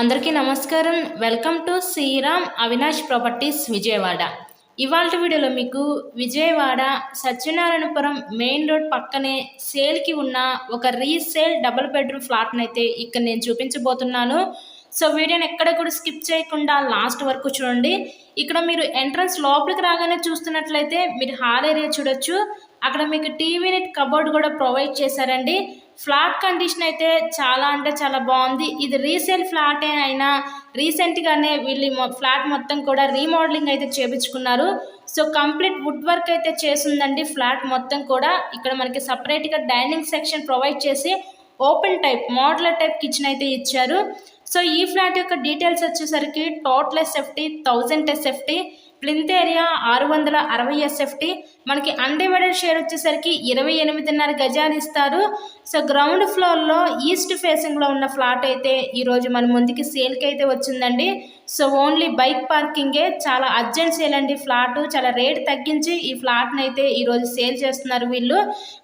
అందరికీ నమస్కారం. Welcome to Sriram Avinash properties Vijayawada. ఇవాళ వీడియోలో మీకు విజయవాడ సత్యనారాయణపురం మెయిన్ రోడ్ పక్కనే సేల్కి ఉన్న ఒక రీసేల్ డబుల్ బెడ్రూమ్ ఫ్లాట్ని అయితే ఇక్కడ నేను చూపించబోతున్నాను. సో వీడియోని ఎక్కడ కూడా స్కిప్ చేయకుండా లాస్ట్ వరకు చూడండి. ఇక్కడ మీరు ఎంట్రన్స్ లోపలికి రాగానే చూస్తున్నట్లయితే మీరు హాల్ ఏరియా చూడొచ్చు. అక్కడ మీకు టీవీ నెట్ కబోర్డ్ కూడా ప్రొవైడ్ చేశారండి. ఫ్లాట్ కండిషన్ అయితే చాలా అంటే చాలా బాగుంది. ఇది రీసేల్ ఫ్లాటే అయినా రీసెంట్గానే వీళ్ళు ఫ్లాట్ మొత్తం కూడా రీమోడలింగ్ అయితే చేయించుకున్నారు. సో కంప్లీట్ వుడ్ వర్క్ అయితే చేసిందండి ఫ్లాట్ మొత్తం కూడా. ఇక్కడ మనకి సపరేట్గా డైనింగ్ సెక్షన్ ప్రొవైడ్ చేసి open type modular type kitchen అయితే ఇచ్చారు. సో ఈ ఫ్లాట్ యొక్క డీటెయిల్స్ వచ్చేసరికి total SFT 1000 SFT, plinth area 660 SFT, మనకి అన్డివైడెడ్ షేర్ వచ్చేసరికి 28.5 గజాలు ఇస్తారు. సో గ్రౌండ్ ఫ్లోర్లో ఈస్ట్ ఫేసింగ్లో ఉన్న ఫ్లాట్ అయితే ఈరోజు మన ముందుకి సేల్కి అయితే వచ్చిందండి. సో ఓన్లీ బైక్ పార్కింగే, చాలా అర్జెంట్ సేల్ అండి. ఫ్లాట్ చాలా రేట్ తగ్గించి ఈ ఫ్లాట్ని అయితే ఈరోజు సేల్ చేస్తున్నారు వీళ్ళు.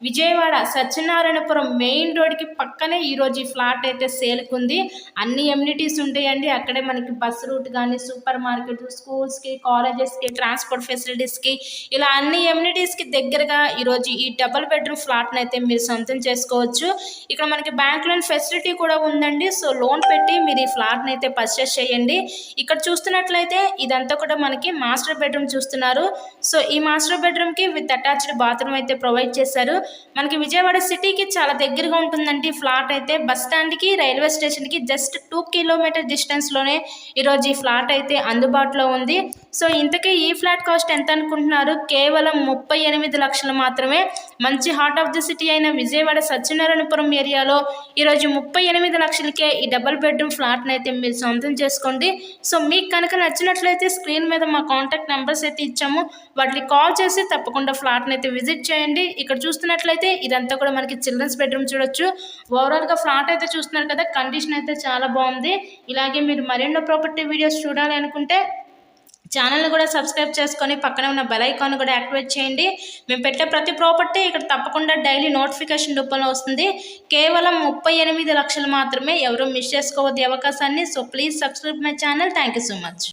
విజయవాడ సత్యనారాయణపురం మెయిన్ రోడ్కి పక్కనే ఈరోజు ఈ ఫ్లాట్ అయితే సేల్కి ఉంది. అన్ని ఎమ్యూనిటీస్ ఉంటాయండి. అక్కడే మనకి బస్ రూట్ కానీ, సూపర్ మార్కెట్, స్కూల్స్కి, కాలేజెస్కి, ట్రాన్స్పోర్ట్ ఫెసిలిటీస్కి, ఇలా అన్ని ఎమ్యూనిటీస్కి దగ్గరగా ఈరోజు ఈ డబుల్ బెడ్రూమ్ ఫ్లాట్ని అయితే మీరు సొంతం చేసుకోవచ్చు. ఇక్కడ మనకి బ్యాంక్ లోన్ ఫెసిలిటీ కూడా ఉందండి. సో లోన్ పెట్టి మీరు ఈ ఫ్లాట్ని అయితే పర్చేస్ చేయండి. ఇక్కడ చూస్తున్నట్లయితే ఇదంతా కూడా మనకి మాస్టర్ బెడ్రూమ్ చూస్తున్నారు. సో ఈ మాస్టర్ బెడ్రూమ్కి విత్ అటాచ్డ్ బాత్రూమ్ అయితే ప్రొవైడ్ చేశారు. మనకి విజయవాడ సిటీకి చాలా దగ్గరగా ఉంటుందండి ఫ్లాట్ అయితే. బస్ స్టాండ్కి, రైల్వే స్టేషన్కి జస్ట్ 2 కిలోమీటర్ డిస్టెన్స్లోనే ఈరోజు ఈ ఫ్లాట్ అయితే అందుబాటులో ఉంది. సో ఇంతకీ ఈ ఫ్లాట్ కాస్ట్ ఎంత అనుకుంటున్నారు? కేవలం 38 లక్షలు మాత్రమే. మంచి హార్ట్ ఆఫ్ ది సిటీ అయిన విజయవాడ సత్యనారాయణపురం ఏరియాలో ఈరోజు 38 లక్షలకే ఈ డబుల్ బెడ్రూమ్ ఫ్లాట్ని అయితే మీరు సొంతం చేసుకోండి. సో మీకు కనుక నచ్చినట్లయితే స్క్రీన్ మీద మా కాంటాక్ట్ నెంబర్స్ అయితే ఇచ్చాము, వాటికి కాల్ చేసి తప్పకుండా ఫ్లాట్ని అయితే విజిట్ చేయండి. ఇక్కడ చూస్తున్నట్లయితే ఇదంతా కూడా మనకి చిల్డ్రన్స్ బెడ్రూమ్ చూడొచ్చు. ఓవరాల్గా ఫ్లాట్ అయితే చూస్తున్నారు కదా, కండిషన్ అయితే చాలా బాగుంది. ఇలాగే మీరు మరెన్నో ప్రాపర్టీ వీడియోస్ చూడాలి అనుకుంటే ఛానల్ని కూడా సబ్స్క్రైబ్ చేసుకొని పక్కనే ఉన్న బెల్ ఐకాన్ కూడా యాక్టివేట్ చేయండి. మేము పెట్టే ప్రతి ప్రాపర్టీ ఇక్కడ తప్పకుండా డైలీ నోటిఫికేషన్ రూపంలో వస్తుంది. కేవలం 38 లక్షలు మాత్రమే. ఎవరు మిస్ చేసుకోవద్దు అవకాశాన్ని. So please subscribe my channel. Thank you so much.